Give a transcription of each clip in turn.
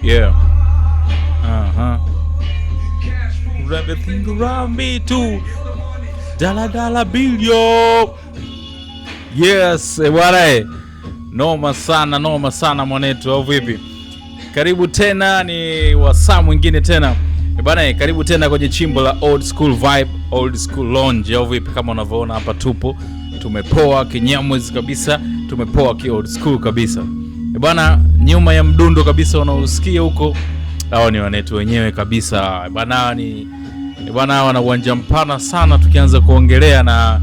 Yeah. Everything around me too. Dala bill yo. Yes, bwana. Noma sana mwanetu, au vipi? Karibu tena, ni wasaa mwingine tena. Bwana, karibu tena kwenye chimbo la Old School Vibe, Old School Lounge, au vipi? Kama unavyoona hapa tumepoa kinyamwezi kabisa, tumepoa ki old school kabisa. Bwana, nyuma ya mdundo kabisa unaosikia huko, hao ni wanetu wenyewe kabisa. Bwana wana uwanja mpana sana, tukianza kuongelea na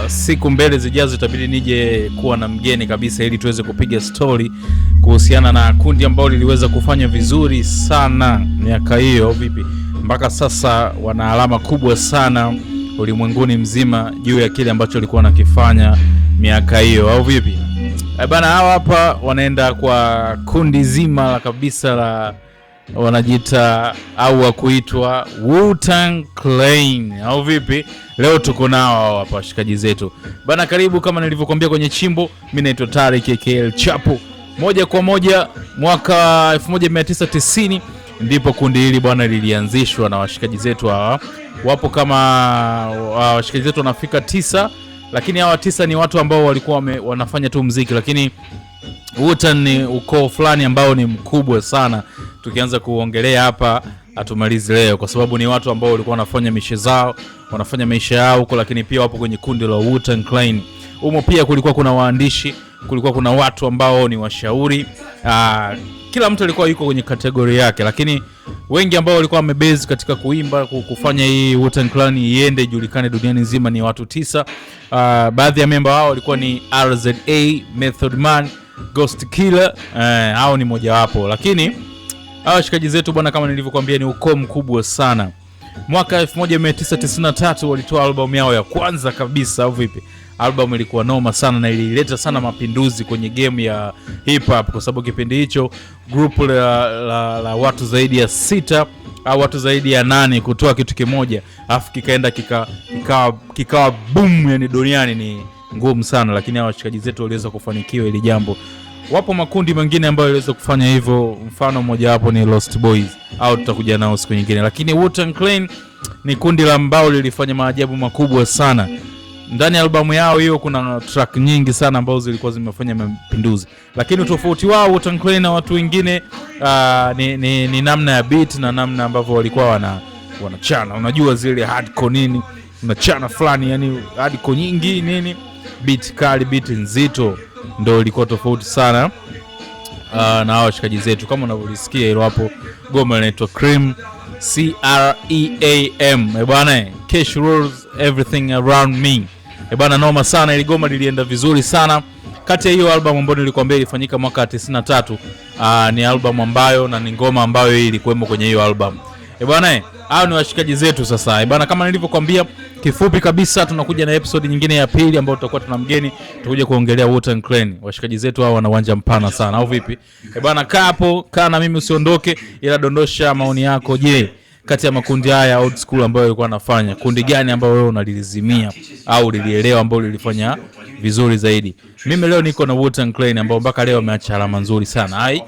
siku mbele zijazo itabidi nije kuwa na mgeni kabisa ili tuweze kupiga story kuhusiana na kundi ambao liliweza kufanya vizuri sana miaka hiyo, vipi? Mpaka sasa wana alama kubwa sana ulimwenguni mzima juu ya kile ambacho walikuwa nakifanya miaka hiyo, au vipi? Bana, hawa hapa wanaenda kwa kundi zima la kabisa la wanajiita au wa kuitwa Wu-Tang Clan, au vipi? Leo tuko nao hapa washikaji zetu. Bana, karibu. Kama nilivyokuambia kwenye chimbo, mimi naitwa Tariq KL Chapo. Moja kwa moja mwaka 1990 ndipo kundi hili bwana lilianzishwa na washikaji zetu hawa. Wapo kama washikaji zetu wanafika 9, lakini hawa 9 ni watu ambao walikuwa wanafanya tu muziki, lakini Wu-Tang ni ukoo fulani ambao ni mkubwa sana. Tukianza kuongelea hapa atumalizi leo, kwa sababu ni watu ambao walikuwa wanafanya mishe zao, wanafanya maisha yao huko, lakini pia wapo kwenye kundi la Wu-Tang Clan. Umo pia kulikuwa kuna waandishi, kulikuwa kuna watu ambao ni washauri. Kila mtu alikuwa yuko kwenye kategori yake, lakini wengi ambao walikuwa wamebase katika kuimba, kufanya hii Wu-Tang Clan iende ijulikane duniani nzima ni watu 9. Baadhi ya member wao walikuwa ni RZA, Method Man, Ghost Killer, hao ni moja wapo. Lakini hawa shikaji zetu bwana, kama nilivyokuambia, ni ukoo mkubwa sana. Mwaka 1993 walitoa album yao ya kwanza kabisa, au vipi? Album ilikuwa noma sana na ilileta sana mapinduzi kwenye game ya hip hop, kwa sababu kipindi hicho group la watu zaidi ya 6 au watu zaidi ya 8 kutoa kitu kimoja afu kikaenda kikawa boom, yani duniani ni ngumu sana, lakini hawa shikaji zetu waliweza kufanikiwa ili jambo. Wapo makundi mengine ambayo yaliweza kufanya hivyo, mfano mmoja wapo ni Lost Boys, au tutakuja nao siku nyingine, lakini Wu-Tang Clan ni kundi la ambao lilifanya maajabu makubwa sana. Ndani ya albamu yao hiyo kuna track nyingi sana ambazo zilikuwa zimefanya mapinduzi, lakini tofauti wao Wu-Tang Clan na watu wengine ni namna ya beat na namna ambavyo walikuwa wanachana. Unajua zile hardcore nini, unachana fulani, yani hardcore nyingi nini, beat kali, beat nzito, ndio ilikuwa tofauti sana na hao shikaji zetu. Kama unavyolisikia hilo hapo, goma linaitwa Cream, CREAM. Bwana, Cash Rules Everything Around Me. Bwana, noma sana, ile goma lilienda vizuri sana. Kati ya hiyo album ambayo nilikwambia ilifanyika mwaka 93, ni album ambayo na ni ngoma ambayo ilikuwemo kwenye hiyo album. Bwana, hao ni washikaji zetu sasa. Bwana, kama nilivyokuambia kifupi kabisa, tunakuja na episode nyingine ya pili ambayo tutakuwa tuna mgeni, tutakuja kuongelea Wu-Tang Clan. Washikaji zetu hao wana uwanja mpana sana, au vipi? Bwana, kaa hapo, kaa na mimi usiondoke, ila dondosha maoni yako. Je, kati ya makundi haya old school ambayo walikuwa wanafanya, kundi gani ambayo wewe unalilizimia au lilielewa ambayo lilifanya vizuri zaidi? Mimi leo niko na Wu-Tang Clan ambao mpaka leo wameacha alama nzuri sana. Hai.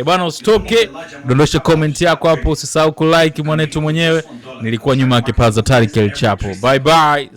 Bwana, usitoke, dondosha comment yako hapo, usisahau kulike mwanetu mwenyewe. Nilikuwa nyuma ya kipaza Tariq KL Chapo. Bye bye.